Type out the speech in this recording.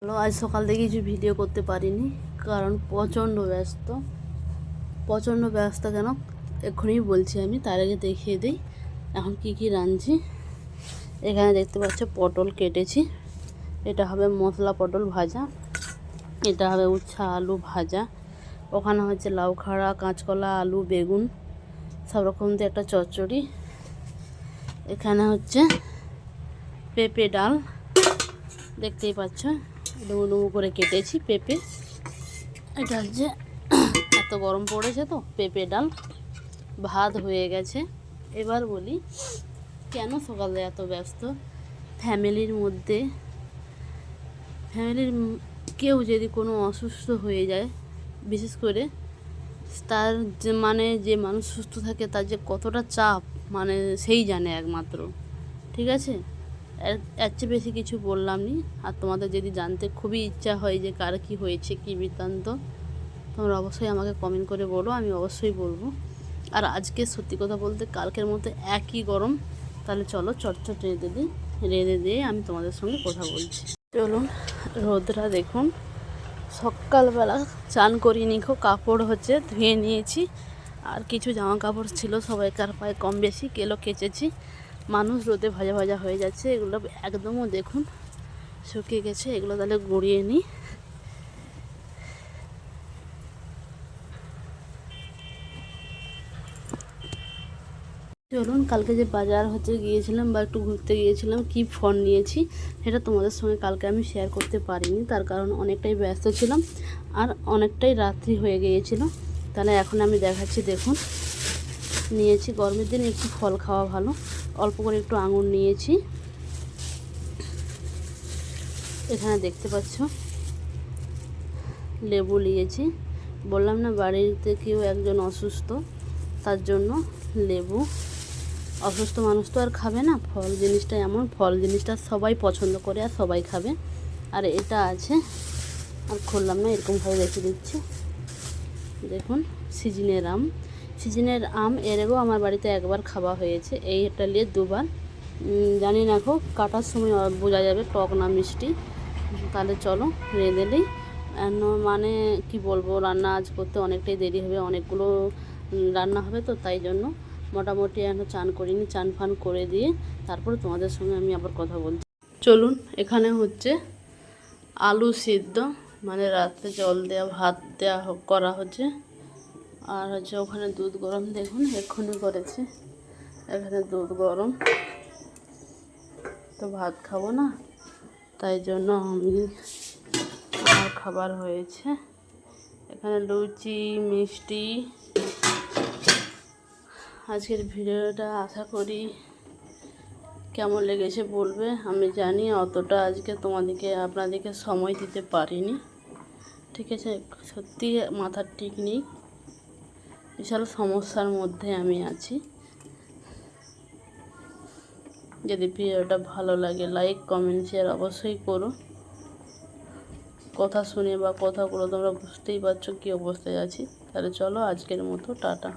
Hello, আজ সকাল থেকে কিছু ভিডিও করতে পারিনি কারণ প্রচণ্ড ব্যস্ত কেন এক্ষুনি বলছি। আমি তার আগে দেখিয়ে দিই এখন কি কি রাঁধছি। এখানে দেখতে পাচ্ছ পটল কেটেছি, এটা হবে মশলা পটল ভাজা, এটা হবে উচ্ছা আলু ভাজা, ওখানে হচ্ছে লাউ খাড়া, কাঁচকলা, আলু, বেগুন সব রকম দিয়ে একটা চচ্চড়ি, এখানে হচ্ছে পেঁপে ডাল দেখতেই পাচ্ছ ডুমো ডুমো করে কেটেছি পেঁপে। এটা হচ্ছে এত গরম পড়েছে তো পেঁপে ডাল, ভাত হয়ে গেছে। এবার বলি কেন সকালে এত ব্যস্ত। ফ্যামিলির কেউ যদি কোনো অসুস্থ হয়ে যায়, বিশেষ করে তার যে মানুষ সুস্থ থাকে তার যে কতটা চাপ সেই জানে একমাত্র। ঠিক আছে, এর চেয়ে বেশি কিছু বললাম নি। আর তোমাদের যদি জানতে খুবই ইচ্ছা হয় যে কার কী হয়েছে, কী বৃত্তান্ত, তোমরা অবশ্যই আমাকে কমেন্ট করে বলো, আমি অবশ্যই বলবো। আর আজকে সত্যি কথা বলতে কালকের মতো একই গরম। তাহলে চলো চটচট রেঁধে দিয়ে আমি তোমাদের সঙ্গে কথা বলছি। চলুন, রোদরা দেখুন। সকালবেলা চান করিনি, কাপড় হচ্ছে ধুয়ে নিয়েছি, আর কিছু জামা কাপড় ছিল সবাইকার পায়ে কম বেশি কেলো কেচেছি। মানুষ রোদে ভাজা ভাজা হয়ে যাচ্ছে, এগুলো একদমও দেখুন শুকিয়ে গেছে। এগুলো তাহলে গুঁড়িয়ে নিই। চলুন, কালকে যে বাজার গিয়েছিলাম বা একটু ঘুরতে গিয়েছিলাম, কি ফোন নিয়েছি সেটা তোমাদের সঙ্গে কালকে আমি শেয়ার করতে পারিনি, তার কারণ অনেকটাই ব্যস্ত ছিলাম আর অনেকটাই রাত্রি হয়ে গিয়েছিল। তাহলে এখন আমি দেখাচ্ছি। দেখুন, নিয়েছি গরমের দিনে একটু ফল খাওয়া ভালো, অল্প করে একটু আঙুর নিয়েছি। এখানে দেখতে পাচ্ছ লেবু নিয়েছি। বললাম না বাড়িতে কেউ একজন অসুস্থ, তার জন্য লেবু। অসুস্থ মানুষ তো আর খাবে না, ফল জিনিসটা এমন, ফল জিনিসটা সবাই পছন্দ করে আর সবাই খাবে। আর এটা আছে, আর খুললাম না, এরকমভাবে রেখে দিচ্ছি। দেখুন, সিজনের আম এর আগেও আমার বাড়িতে একবার খাওয়া হয়েছে, এইটা নিয়ে দুবার। জানি না কাটার সময় বোঝা যাবে টক না মিষ্টি। তাহলে চলো রেঁধে নিই। কি বলবো, রান্না আজ করতে অনেকটাই দেরি হবে, অনেকগুলো রান্না হবে তো, তাই জন্য মোটামুটি এখন চান করিনি, চান ফান করে দিয়ে তারপর তোমাদের সঙ্গে আমি আবার কথা বলছি। চলুন, এখানে হচ্ছে আলু সিদ্ধ, রাতে জল দেওয়া ভাত দেওয়া করা হচ্ছে। আর হচ্ছে ওখানে দুধ গরম, দেখুন এক্ষুনি করেছে, এখানে দুধ গরম। তো ভাত খাবো না, তাই জন্য আমার খাবার হয়েছে। এখানে লুচি, মিষ্টি। আজকের ভিডিওটা আশা করি কেমন লেগেছে বলবে। আমি জানি অতটা আজকে আপনাদেরকে সময় দিতে পারিনি, ঠিক আছে। সত্যি মাথার ঠিক নেই, বিশাল সমস্যার মধ্যে আমি আছি। যদি ভিডিওটা ভালো লাগে লাইক, কমেন্ট, শেয়ার অবশ্যই করো। কথা শুনে বা কথাগুলো তোমরা বুঝতেই পারছো কী অবস্থায় আছি। তাহলে চলো আজকের মতো টাটা।